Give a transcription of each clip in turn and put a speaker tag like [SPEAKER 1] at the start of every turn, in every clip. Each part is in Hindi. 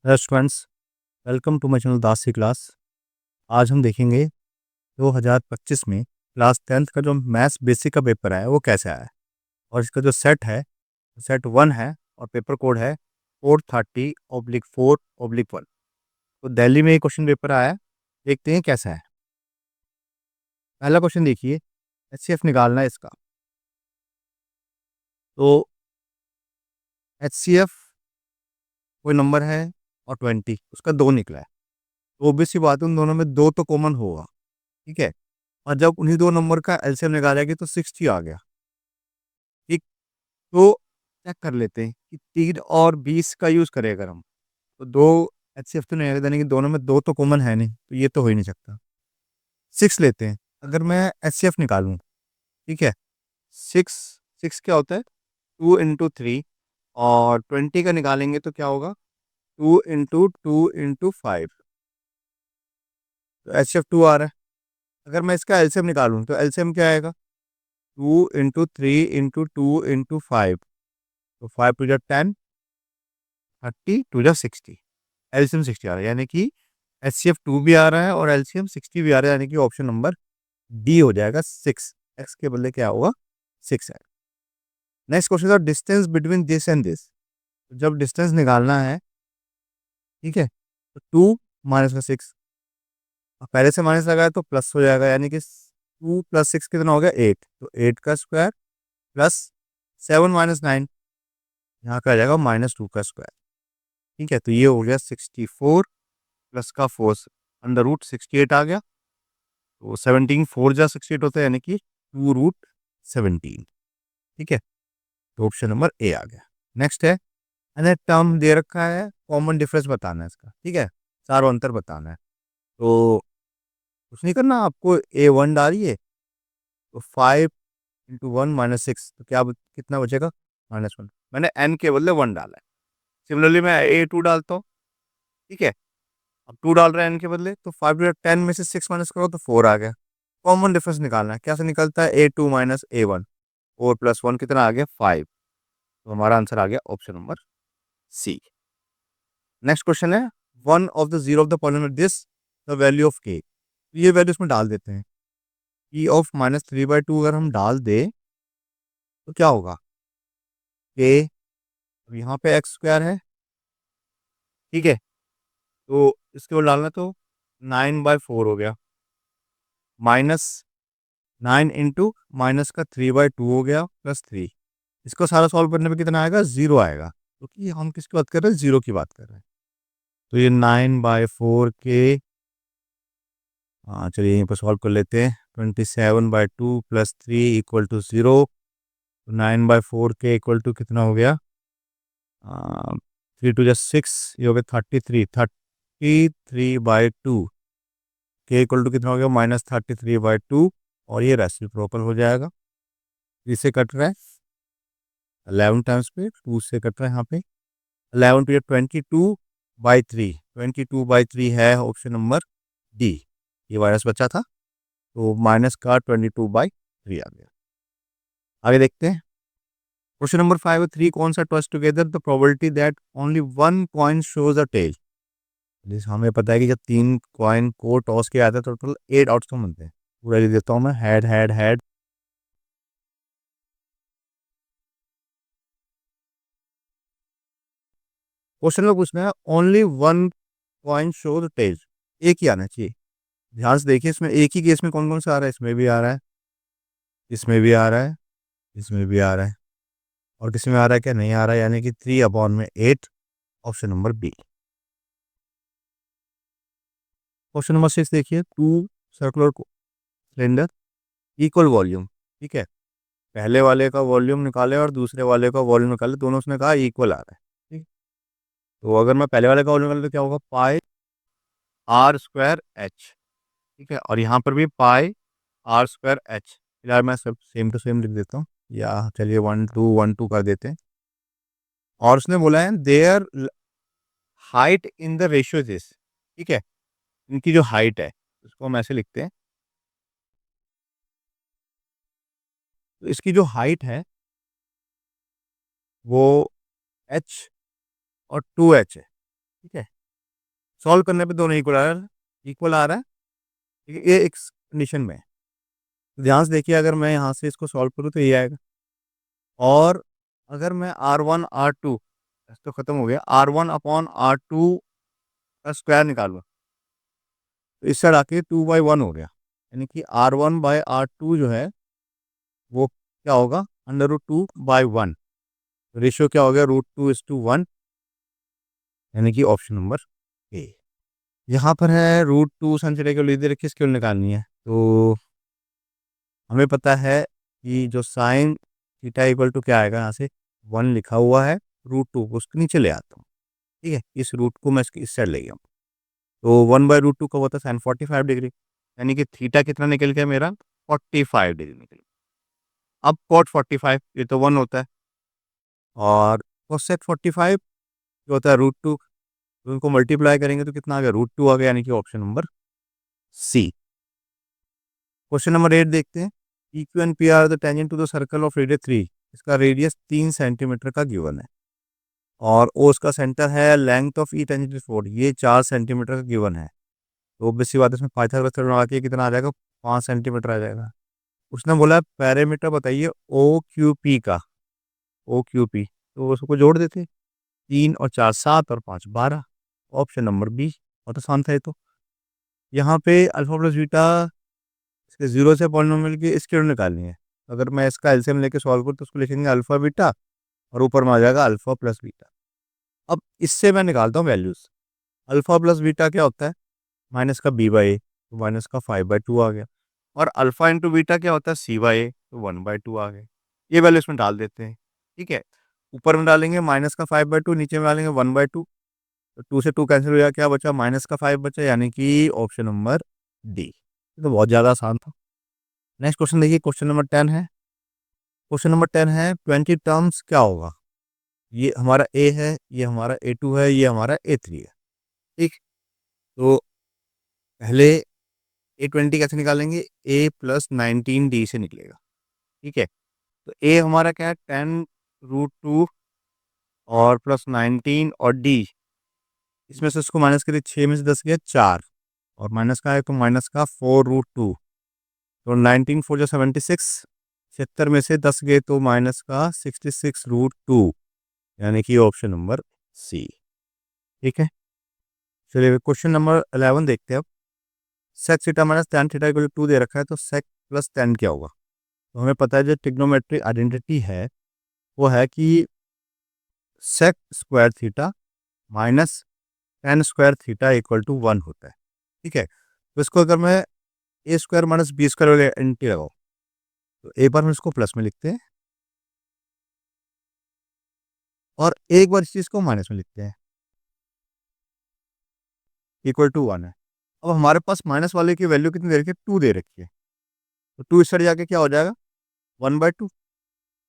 [SPEAKER 1] Hello students, welcome to my channel Das class. आज हम देखेंगे 2025 में क्लास 10th का जो मैथ्स बेसिक का पेपर है वो कैसे आया है। और इसका जो सेट है, सेट 1 है और पेपर कोड है 430/4/1। तो दिल्ली में ये क्वेश्चन पेपर आया है, देखते हैं कैसा है। पहला क्वेश्चन देखिए, एचसीएफ निकालना है इसका। तो एचसीएफ कोई नंबर है और 20 उसका 2 निकला है, तो ऑब्वियस सी बात है उन दोनों में 2 तो कॉमन होगा। ठीक है, और जब उन्हीं 2 नंबर का एलसीएम निकालेगी तो 60 आ गया। ठीक, तो चेक कर लेते हैं कि 3 और 20 का यूज़ करें अगर हम, तो 2 एचसीएफ तो नहीं आएगा, यानी कि दोनों में 2 तो कॉमन है नहीं, तो ये तो हो ही नहीं सकता। 6 लेते हैं, अगर मैं एचसीएफ निकालूँ। ठीक है, 6 6 क्या होता है, 2 × 3, और 20 का निकालेंगे तो क्या होगा, 2 × 2 × 5। तो एचसीएफ 2 आ रहा है। अगर मैं इसका एलसीएम निकालूँ तो एलसीएम क्या आएगा, 2 × 3 × 2 × 5। तो 5 × 2 = 10, 30 2 = 60। एलसीएम 60 आ रहा है, यानी कि एचसीएफ 2 भी आ रहा है और एलसीएम 60 भी आ रहा है, यानी कि ऑप्शन नंबर डी हो जाएगा 6। एक्स के बदले क्या होगा, 6 है। नेक्स्ट क्वेश्चन था distance between this and this. जब डिस्टेंस निकालना है, ठीक है, तो 2 माइनस का 6, पहले से माइनस लगाया तो प्लस हो जाएगा, यानी कि 2 + 6 कितना हो गया, 8। तो 8 का स्क्वायर प्लस 7 - 9, यहाँ का आ जाएगा -2 का स्क्वायर। ठीक है, तो ये हो गया 64 प्लस का 4, √68 आ गया। तो 17 4 जा 68 होता है, यानी कि 2√17। ठीक है, तो ऑप्शन नंबर ए आ गया। नेक्स्ट है, अनदर टर्म दे रखा है, कॉमन डिफरेंस बताना है इसका। ठीक है, चारों अंतर बताना है। तो कुछ नहीं करना, आपको A1 डालिए, तो 5 × 1 - 6, तो क्या कितना बचेगा, -1। मैंने n के बदले 1 डाला है। सिमिलरली मैं A2 डालता हूँ। ठीक है, अब 2 डाल रहे हैं n के बदले, तो 5 × 10 में से 6 माइनस करो तो 4 आ गया। कॉमन डिफरेंस निकालना है, कैसे निकलता है, A2 - A1, 4 + 1 कितना आ गया, 5। तो हमारा आंसर आ गया option number C. Next question है, one of the zero of the polynomial this the value of K. ये वैल्यू इसमें डाल देते हैं। ई ऑफ -3/2 अगर हम डाल दे तो क्या होगा, के, यहाँ पे एक्स स्क्वायर है। ठीक है, तो इसके ऊपर डालना, तो 9/4 हो गया, -9 × -3/2 हो गया, +3। इसको सारा सॉल्व करने पे कितना आएगा, 0 आएगा, क्योंकि हम किसकी बात कर रहे हैं, 0 की बात कर रहे हैं। तो ये 9/4 के, हाँ चलिए यहीं पर सॉल्व कर लेते हैं। 27/2 + 3 = 0। 9/4 के इक्वल टू कितना हो गया, 3 × 2 = 6, ये हो गया 33/2 के इक्वल टू कितना हो गया, -33/2, और ये रेसिप्रोकल हो जाएगा। इसे कट रहा है 11 टाइम्स पे, 2 से कट रहा है यहाँ पे। 11 टू 22/3, 22/3 है ऑप्शन नंबर डी। ये वायरस बचा था, तो माइनस का 22/3 आ गया। आगे देखते हैं, क्वेश्चन नंबर 5 और 3 कौन सा toss together the probability that only 1 coin shows a tail. जैसे हमें पता है कि जब 3 कॉइन को टॉस किया जाता है तो टोटल 8 आउटकम बनते हैं। पूरा लिख देता हूँ मैं, हेड हेड हेड। क्वेश्चन में पूछना है ओनली 1 कॉइन शोज टेल, एक ही आना चाहिए। ध्यान से देखिए, इसमें एक ही केस में कौन कौन सा आ रहा है, इसमें भी आ रहा है, इसमें भी आ रहा है, इसमें भी आ रहा है, और किसी में आ रहा है क्या, नहीं आ रहा है, यानी कि 3/8, option number B. Question number 6 देखिए, two circular cylinder equal volume. ठीक है, पहले वाले का वॉल्यूम निकाले और दूसरे वाले का वॉल्यूम निकाले, दोनों उसने कहा इक्वल आ रहा है। ठीक, तो अगर मैं पहले वाले का वॉल्यूम निकाले तो क्या होगा, πr²h। ठीक है, और यहाँ पर भी πr²h। यार मैं सब सेम टू सेम लिख देता हूँ, या चलिए 1 2 1 2 कर देते हैं। और उसने बोला है their height in the ratio this. ठीक है, इनकी जो हाइट है उसको हम ऐसे लिखते हैं, तो इसकी जो हाइट है वो h और 2h है। ठीक है, सॉल्व करने पे दोनों इक्वल आ रहा है, ठीक है, ये एक कंडीशन में है। ध्यान से देखिए, अगर मैं यहाँ से इसको सॉल्व करूँ तो ये आएगा, और अगर मैं R1 R2 तो खत्म हो गया, R1/R2 का स्क्वायर निकालूँ तो इस साइड आके 2/1 हो गया, यानी कि R1/R2 जो है वो क्या होगा, √2/1। रेशियो क्या हो गया, √2:1, यानी कि ऑप्शन नंबर ए। यहाँ पर है √2 sin थीटा की वैल्यू दे रखी है, इसकी वैल्यू निकालनी है। तो हमें पता है कि जो साइन थीटा इक्वल टू क्या आएगा, यहाँ से 1 लिखा हुआ है, √2 को उसके नीचे ले आता हूँ, ठीक है, इस रूट को मैं इस साइड ले गया हूँ, तो 1/√2 का होता है साइन 45 डिग्री, यानी कि थीटा कितना निकल गया मेरा, 45 डिग्री निकल गया। अब कॉट 45 ये तो 1 होता है, और कोसेक 45 जो होता है √2, तो उनको मल्टीप्लाई करेंगे तो कितना आ गया, √2 आ गया, यानी कि option number C. Question number 8 देखते हैं। PQ and PR the tangent to the circle of radius 3, इसका रेडियस 3 सेंटीमीटर का गिवन है, और ओ उसका सेंटर है, length of E tangent is 4, ये 4 सेंटीमीटर का गिवन है। तो ऑब्वियस सी बात है, इसमें पाइथागोरस थ्योरम लगा के कितना आ जाएगा, 5 सेंटीमीटर आ जाएगा। उसने बोला पैरामीटर बताइए OQP का, OQP, तो उसको जोड़ देते, 3 और 4 7 और 5 12, ऑप्शन नंबर बी। बहुत आसान था ये तो। यहाँ पे अल्फा प्लस बीटा, इसके जीरो से पॉलिनोमियल की इसकी वैल्यू निकालनी है। अगर मैं इसका एलसीएम लेके सॉल्व करूँ तो उसको लिखेंगे अल्फा बीटा, और ऊपर में आ जाएगा अल्फा प्लस बीटा। अब इससे मैं निकालता हूँ वैल्यूज। अल्फा प्लस बीटा क्या होता है, माइनस का b/a, तो माइनस का 5/2 आ गया, और अल्फा इंटू बीटा क्या होता है, c/a, तो 1/2 आ गया। ये वैल्यू इसमें डाल देते हैं, ठीक है। ऊपर में डालेंगे माइनस का 5/2, नीचे में डालेंगे 1/2, तो 2 से 2 कैंसिल हो गया, क्या बचा, माइनस का 5 बचा, यानी कि ऑप्शन नंबर डी। ये तो बहुत ज़्यादा आसान था। नेक्स्ट क्वेश्चन देखिए, क्वेश्चन नंबर 10 है। क्वेश्चन नंबर 10 है 20 टर्म्स क्या होगा। ये हमारा ए है, ये हमारा A2 है, ये हमारा A3 है, ठीक। तो पहले A20 कैसे निकालेंगे, A+19D से निकलेगा, ठीक है। तो ए हमारा क्या है, 10√2 और +19, और डी इसमें से उसको माइनस करिए, 6 में से 10 गया 4, और माइनस का है तो माइनस का 4√2, तो 19 4 जो 76, 76 में से 10 गए तो माइनस का 66√2, यानी कि ऑप्शन नंबर सी, ठीक है। चलिए क्वेश्चन नंबर 11 देखते हैं अब। Sec theta minus tan theta equal to 2 दे रखा है, तो सेक प्लस tan क्या होगा। तो हमें पता है जो ट्रिग्नोमेट्रिक आइडेंटिटी है वो है कि sec square theta minus tan square theta equal to 1 होता है, ठीक है। तो इसको अगर मैं A² माइनस B² वाले आइडेंटिटी लगाऊँ, तो एक बार हम इसको प्लस में लिखते हैं, और एक बार इस चीज़ को माइनस में लिखते हैं, इक्वल टू 1 है। अब हमारे पास माइनस वाले की वैल्यू कितनी दे रखी है, 2 दे रखी है, तो 2 इस साइड जाके क्या हो जाएगा, 1/2,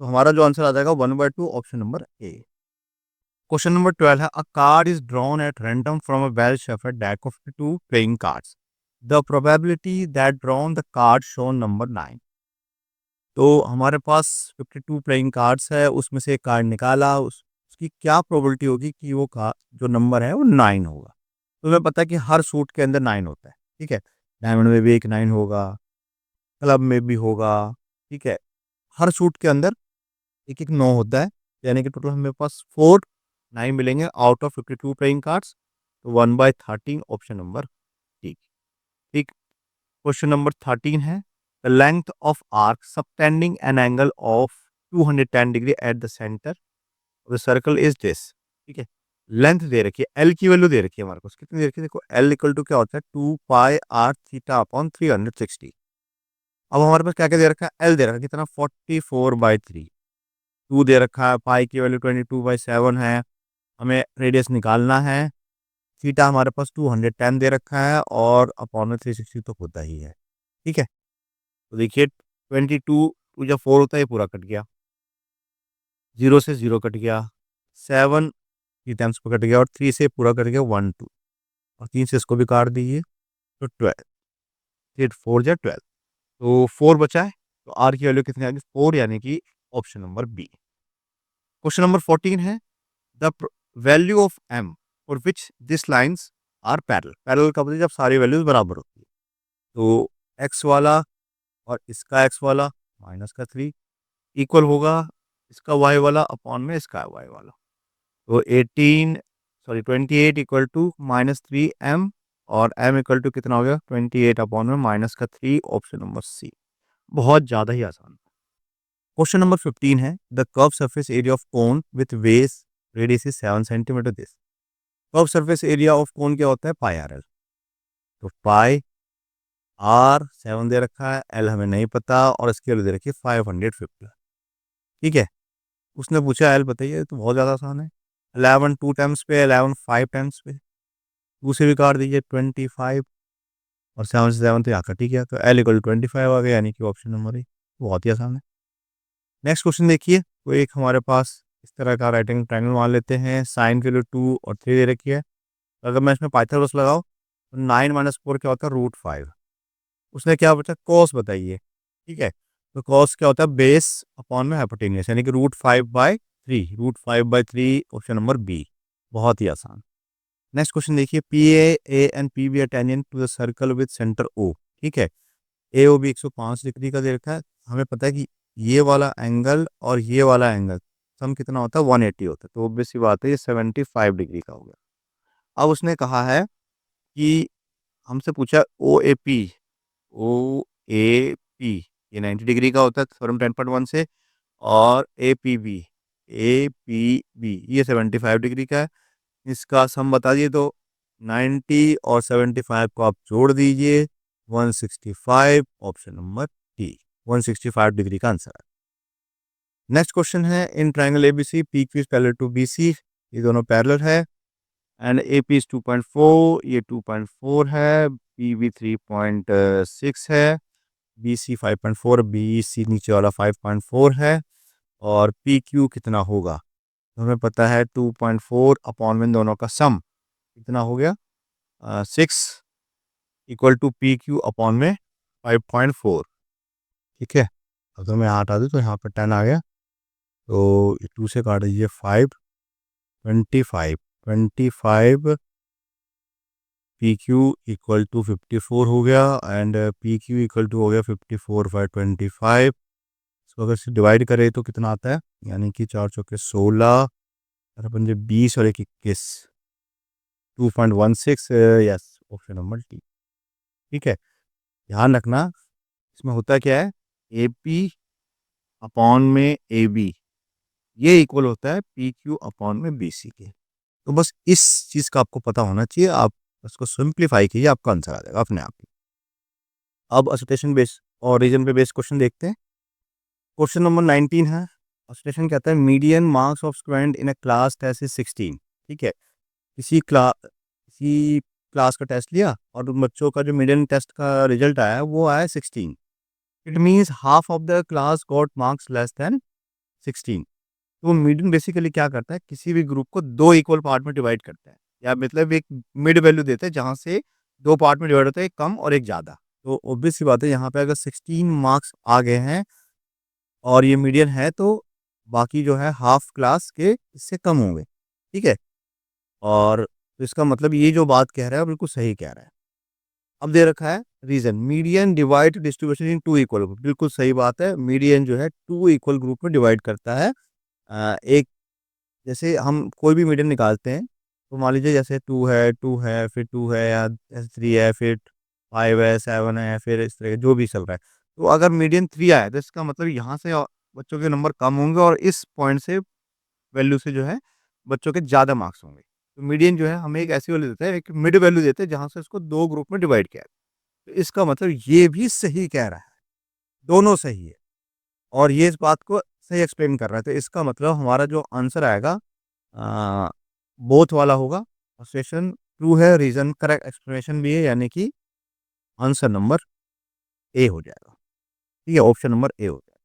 [SPEAKER 1] तो हमारा जो आंसर आ जाएगा 1/2, option number A. Question number 12 है, अ card is drawn at random from a well shuffled deck of 2 playing cards, the probability that drawn the card shown number 9। तो हमारे पास 52 प्लेइंग कार्ड्स है, उसमें से एक कार्ड निकाला, उसकी क्या प्रोबेबिलिटी होगी कि वो जो नंबर है वो 9 होगा। तो हमें पता है कि हर सूट के अंदर 9 होता है, ठीक है। डायमंड में भी एक 9 होगा, क्लब में भी होगा, ठीक है। हर सूट के अंदर एक एक 9 होता है, यानी कि टोटल हमें पास 4 9 मिलेंगे आउट ऑफ 52 प्लेइंग कार्ड्स, तो 1/13, ऑप्शन नंबर डी, ठीक। क्वेश्चन नंबर 13 है, the length of arc subtending an angle of 210 degree at the centre the circle is this, ठीक है। लेंथ दे रखी है, एल की वैल्यू दे रखी है हमारे पास, कितनी दे रखी है, देखो एल इक्वल टू क्या होता है, 2πr θ/360। अब हमारे पास क्या क्या दे रखा है, एल दे रखा है कितना, 44/3, 2 दे रखा है, पाई की वैल्यू 22/7 है, हमें रेडियस निकालना है, थीटा हमारे पास 210 दे रखा है, और अपॉन में 360 तो होता ही है, ठीक है। तो देखिए 22 जब 4 होता है ये पूरा कट गया, 0 से 0 कट गया, 7 3 टाइम्स पर कट गया, और 3 से पूरा कट गया 1 2, और 3 से इसको भी काट दीजिए, तो 12, 8 4 जा 12, तो 4 बचा है, तो आर की वैल्यू कितनी आ गई, 4, यानी कि option number B. Question number 14 है, the value of M for which this lines are parallel. Parallel का मतलब जब सारी वैल्यूज बराबर होती है। तो एक्स वाला और इसका एक्स वाला -3 इक्वल होगा इसका वाई वाला अपॉन में इसका वाई वाला। तो 28 इक्वल टू -3m और m इक्वल टू कितना हो गया 28 अपॉन में -3, ऑप्शन नंबर सी। बहुत ज़्यादा ही आसान। क्वेश्चन नंबर 15 है the curve surface area of cone with base radius is 7 centimetre this. Curve surface area of cone क्या होता है पाई आर एल। तो पाई आर 7 दे रखा है, एल हमें नहीं पता और इसकी वैल्यू दे रखी है 550। ठीक है, उसने पूछा एल बताइए, तो बहुत ज़्यादा आसान है। 11 2 टाइम्स पे, 11 5 टाइम्स पे, दूसरे भी काट दीजिए 25 और 7 से 7 तो यहाँ कट ही गया, तो एल इक्वल 25 आ गया, यानी कि ऑप्शन नंबर ए। बहुत ही आसान है। नेक्स्ट क्वेश्चन देखिए, तो एक हमारे पास इस तरह का राइटिंग ट्रायंगल मान लेते हैं, साइन के लिए 2 और 3 दे रखी है। तो अगर मैं इसमें पाइथागोरस लगाऊं तो 9 - 4 क्या होता है √5। उसने क्या पूछा कॉस बताइए। ठीक है, तो कॉस क्या होता है बेस अपॉन में हाइपोटेन्यूज, यानी कि √5/3, √5/3, ऑप्शन नंबर बी। बहुत ही आसान। नेक्स्ट क्वेश्चन देखिए, P A and P B are tangent to the circle with centre O. ठीक है, ए ओ बी 105 डिग्री का दे रखा है। हमें पता है कि ये वाला एंगल और ये वाला एंगल सम कितना होता है 180 होता है, तो ऑब्वियस सी बात है ये 75 डिग्री का हो गया। अब उसने कहा है कि हमसे पूछा ओ ए पी ये 90 डिग्री का होता है थ्योरम 10.1 से, और ए पी बी ये 75 डिग्री का है। इसका सम बता दिए तो 90 और 75 को आप जोड़ दीजिए 165, ऑप्शन नंबर डी 165 डिग्री का आंसर है। नेक्स्ट क्वेश्चन है in triangle ABC P Q is parallel to BC, ये दोनों पैरेलल है एंड ए पी इज 2.4, ये 2.4 है, पी बी 3.6 है, बी सी 5.4, बी सी नीचे वाला 5.4 है, और पी क्यू कितना होगा। तो हमें पता है 2.4 अपॉन में दोनों का सम कितना हो गया 6 equal to P Q upon में 5.4। ठीक है, अगर मैं यहाँ हटा दूँ तो यहाँ पर 10 आ गया, तो 2 से काट दीजिए 5, 25 पी क्यू इक्वल टू 54 हो गया and P Q equal to हो गया 54/25। इसको अगर से डिवाइड करें तो कितना आता है, यानी कि 4 चौके 16 और पंजे 20 और 21, 2.16, यस ऑप्शन नंबर टी। ठीक है, ध्यान रखना इसमें होता क्या है ए पी अपॉन में ए बी ये इक्वल होता है पी क्यू अपॉन में बी सी के। तो बस इस चीज़ का आपको पता होना चाहिए, आप उसको सिंप्लीफाई कीजिए, आपका आंसर आ जाएगा अपने आप ही। अब एसोसिएशन बेस और रीजन पे बेस्ड क्वेश्चन देखते हैं। क्वेश्चन नंबर 19 है, एसोसिएशन कहता है median marks of student in a class test is 16। ठीक है, किसी क्लास का टेस्ट लिया और उन बच्चों का जो मीडियन टेस्ट का रिजल्ट आया वो आया 16। It means half of the class got marks less than 16। तो मीडियन बेसिकली क्या करता है किसी भी ग्रुप को दो इक्वल पार्ट में डिवाइड करता है, या मतलब एक मिड वैल्यू देता है जहां से दो पार्ट में डिवाइड होता है, एक कम और एक ज़्यादा। तो ऑब्वियस सी बात है यहाँ पे अगर 16 मार्क्स आ गए हैं और ये मीडियन है तो बाकी जो है हाफ क्लास के इससे कम होंगे। ठीक है, और तो इसका मतलब ये जो बात कह रहा है बिल्कुल सही कह रहा है। अब दे रखा है reason median divide distribution in 2 equal group, बिल्कुल सही बात है। मीडियन जो है 2 इक्वल ग्रुप में डिवाइड करता है। एक जैसे हम कोई भी मीडियन निकालते हैं तो मान लीजिए जैसे 2 है फिर 2 है या ऐसे 3 है फिर 5 है 7 है फिर इस तरह जो भी चल रहा है। तो अगर मीडियन 3 आया तो इसका मतलब यहाँ से बच्चों के नंबर कम होंगे और इस पॉइंट से वैल्यू से जो है बच्चों के ज़्यादा मार्क्स होंगे। तो मीडियन जो है हमें एक ऐसी वैल्यू देता है, एक मिड वैल्यू देते हैं जहाँ से इसको दो ग्रुप में डिवाइड किया है। तो इसका मतलब ये भी सही कह रहा है, दोनों सही है और ये इस बात को सही एक्सप्लेन कर रहा है। तो इसका मतलब हमारा जो आंसर आएगा बोथ वाला होगा। स्टेशन ट्रू है, रीजन करेक्ट, एक्सप्लेनेशन भी है, यानी कि आंसर नंबर ए हो जाएगा। ठीक है, ऑप्शन नंबर ए हो जाएगा।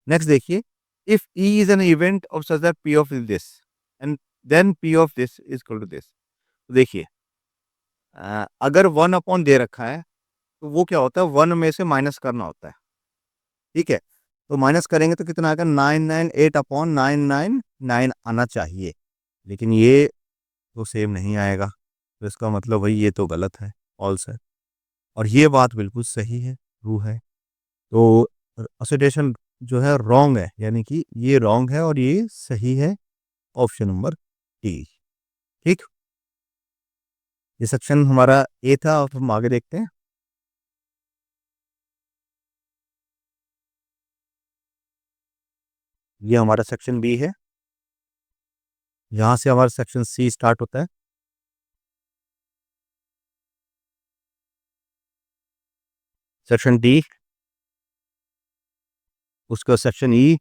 [SPEAKER 1] नेक्स्ट देखिए, if E is an event of such that P of this and then P of this is equal to this. तो देखिए अगर 1 अपॉन दे रखा है तो वो क्या होता है 1 में से माइनस करना होता है। ठीक है, तो माइनस करेंगे तो कितना आएगा 998 अपॉन 999 आना चाहिए, लेकिन ये तो सेम नहीं आएगा, तो इसका मतलब भाई ये तो गलत है, फॉल्स है। और ये बात बिल्कुल सही है, ट्रू है। तो असोसिएशन जो है रॉन्ग है, यानी कि ये रॉन्ग है और ये सही है, ऑप्शन नंबर डी। ठीक, ये सेक्शन हमारा ए था। अब हम आगे देखते हैं। ये हमारा सेक्शन बी है। यहाँ से हमारा सेक्शन सी स्टार्ट होता है। सेक्शन डी, उसका सेक्शन ई,